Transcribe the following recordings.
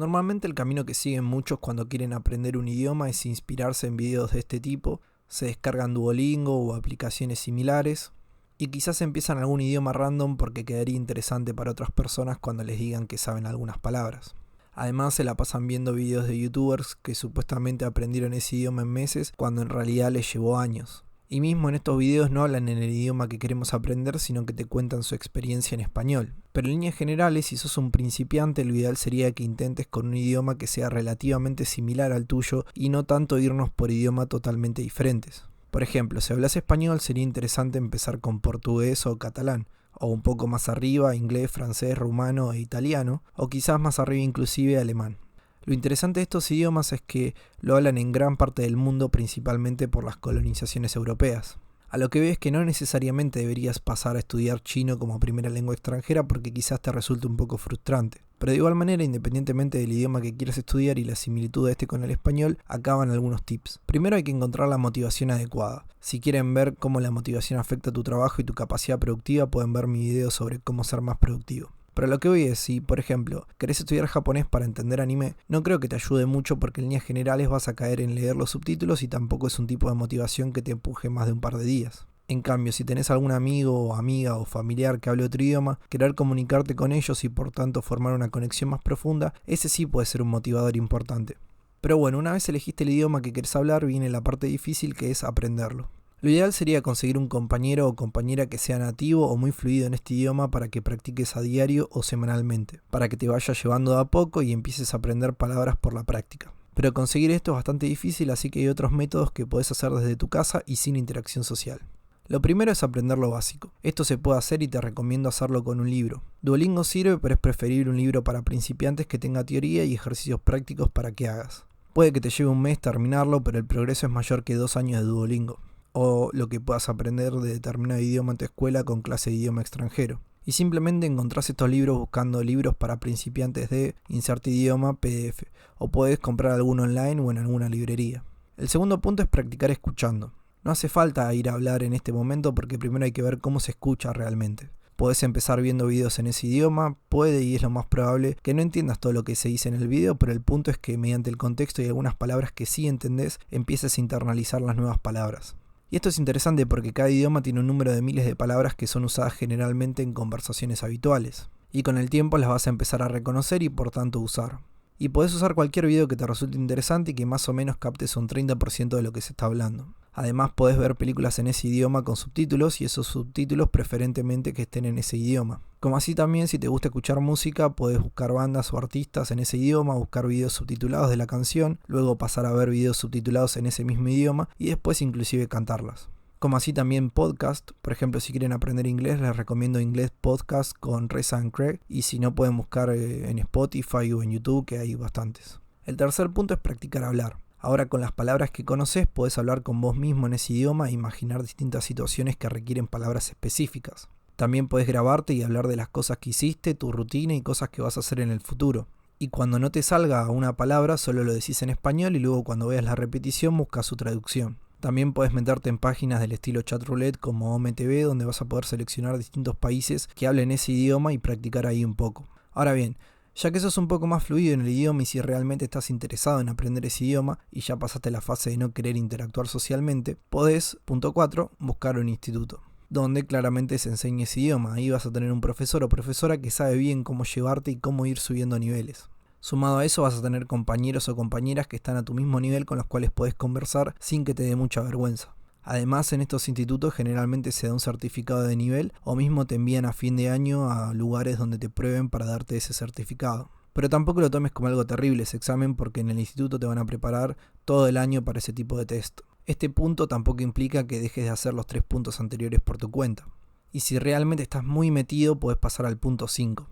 Normalmente el camino que siguen muchos cuando quieren aprender un idioma es inspirarse en videos de este tipo, se descargan Duolingo o aplicaciones similares, y quizás empiezan algún idioma random porque quedaría interesante para otras personas cuando les digan que saben algunas palabras. Además se la pasan viendo videos de youtubers que supuestamente aprendieron ese idioma en meses cuando en realidad les llevó años. Y mismo en estos videos no hablan en el idioma que queremos aprender, sino que te cuentan su experiencia en español. Pero en líneas generales, si sos un principiante, lo ideal sería que intentes con un idioma que sea relativamente similar al tuyo y no tanto irnos por idiomas totalmente diferentes. Por ejemplo, si hablas español sería interesante empezar con portugués o catalán, o un poco más arriba inglés, francés, rumano e italiano, o quizás más arriba inclusive alemán. Lo interesante de estos idiomas es que lo hablan en gran parte del mundo, principalmente por las colonizaciones europeas. A lo que ves que no necesariamente deberías pasar a estudiar chino como primera lengua extranjera porque quizás te resulte un poco frustrante. Pero de igual manera, independientemente del idioma que quieras estudiar y la similitud de este con el español, acá van algunos tips. Primero hay que encontrar la motivación adecuada. Si quieren ver cómo la motivación afecta tu trabajo y tu capacidad productiva, pueden ver mi video sobre cómo ser más productivo. Pero lo que voy es, si por ejemplo querés estudiar japonés para entender anime, no creo que te ayude mucho porque en líneas generales vas a caer en leer los subtítulos y tampoco es un tipo de motivación que te empuje más de un par de días. En cambio, si tenés algún amigo o amiga o familiar que hable otro idioma, querer comunicarte con ellos y por tanto formar una conexión más profunda, ese sí puede ser un motivador importante. Pero bueno, una vez elegiste el idioma que querés hablar, viene la parte difícil que es aprenderlo. Lo ideal sería conseguir un compañero o compañera que sea nativo o muy fluido en este idioma para que practiques a diario o semanalmente, para que te vaya llevando de a poco y empieces a aprender palabras por la práctica. Pero conseguir esto es bastante difícil, así que hay otros métodos que podés hacer desde tu casa y sin interacción social. Lo primero es aprender lo básico. Esto se puede hacer y te recomiendo hacerlo con un libro. Duolingo sirve, pero es preferible un libro para principiantes que tenga teoría y ejercicios prácticos para que hagas. Puede que te lleve un mes terminarlo, pero el progreso es mayor que 2 años de Duolingo. O lo que puedas aprender de determinado idioma en tu escuela con clase de idioma extranjero. Y simplemente encontrás estos libros buscando libros para principiantes de inserte idioma PDF, o podés comprar alguno online o en alguna librería. El segundo punto es practicar escuchando. No hace falta ir a hablar en este momento porque primero hay que ver cómo se escucha realmente. Podés empezar viendo videos en ese idioma, puede y es lo más probable que no entiendas todo lo que se dice en el video, pero el punto es que mediante el contexto y algunas palabras que sí entendés, empieces a internalizar las nuevas palabras. Y esto es interesante porque cada idioma tiene un número de miles de palabras que son usadas generalmente en conversaciones habituales. Y con el tiempo las vas a empezar a reconocer y por tanto usar. Y podés usar cualquier video que te resulte interesante y que más o menos captes un 30% de lo que se está hablando. Además podés ver películas en ese idioma con subtítulos y esos subtítulos preferentemente que estén en ese idioma. Como así también si te gusta escuchar música podés buscar bandas o artistas en ese idioma, buscar videos subtitulados de la canción, luego pasar a ver videos subtitulados en ese mismo idioma y después inclusive cantarlas. Como así también podcast, por ejemplo si quieren aprender inglés les recomiendo Inglés Podcast con Reza and Craig y si no pueden buscar en Spotify o en YouTube que hay bastantes. El tercer punto es practicar hablar. Ahora con las palabras que conoces podés hablar con vos mismo en ese idioma e imaginar distintas situaciones que requieren palabras específicas. También podés grabarte y hablar de las cosas que hiciste, tu rutina y cosas que vas a hacer en el futuro. Y cuando no te salga una palabra solo lo decís en español y luego cuando veas la repetición buscas su traducción. También podés meterte en páginas del estilo chatroulette como OMTV donde vas a poder seleccionar distintos países que hablen ese idioma y practicar ahí un poco. Ahora bien, ya que sos un poco más fluido en el idioma y si realmente estás interesado en aprender ese idioma y ya pasaste la fase de no querer interactuar socialmente, podés, punto 4, buscar un instituto, donde claramente se enseñe ese idioma. Ahí vas a tener un profesor o profesora que sabe bien cómo llevarte y cómo ir subiendo niveles. Sumado a eso vas a tener compañeros o compañeras que están a tu mismo nivel con los cuales podés conversar sin que te dé mucha vergüenza. Además, en estos institutos generalmente se da un certificado de nivel o mismo te envían a fin de año a lugares donde te prueben para darte ese certificado. Pero tampoco lo tomes como algo terrible ese examen porque en el instituto te van a preparar todo el año para ese tipo de test. Este punto tampoco implica que dejes de hacer los 3 puntos anteriores por tu cuenta. Y si realmente estás muy metido, podés pasar al punto 5,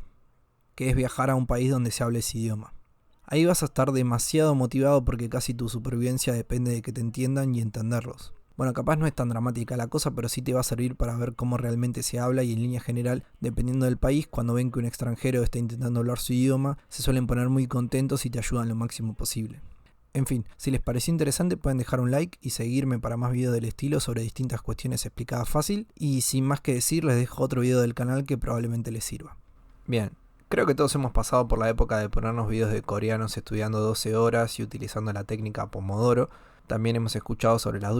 que es viajar a un país donde se hable ese idioma. Ahí vas a estar demasiado motivado porque casi tu supervivencia depende de que te entiendan y entenderlos. Bueno, capaz no es tan dramática la cosa, pero sí te va a servir para ver cómo realmente se habla y en línea general, dependiendo del país, cuando ven que un extranjero está intentando hablar su idioma, se suelen poner muy contentos y te ayudan lo máximo posible. En fin, si les pareció interesante pueden dejar un like y seguirme para más videos del estilo sobre distintas cuestiones explicadas fácil y sin más que decir les dejo otro video del canal que probablemente les sirva. Bien, Creo que todos hemos pasado por la época de ponernos videos de coreanos estudiando 12 horas y utilizando la técnica Pomodoro. También hemos escuchado sobre las duchas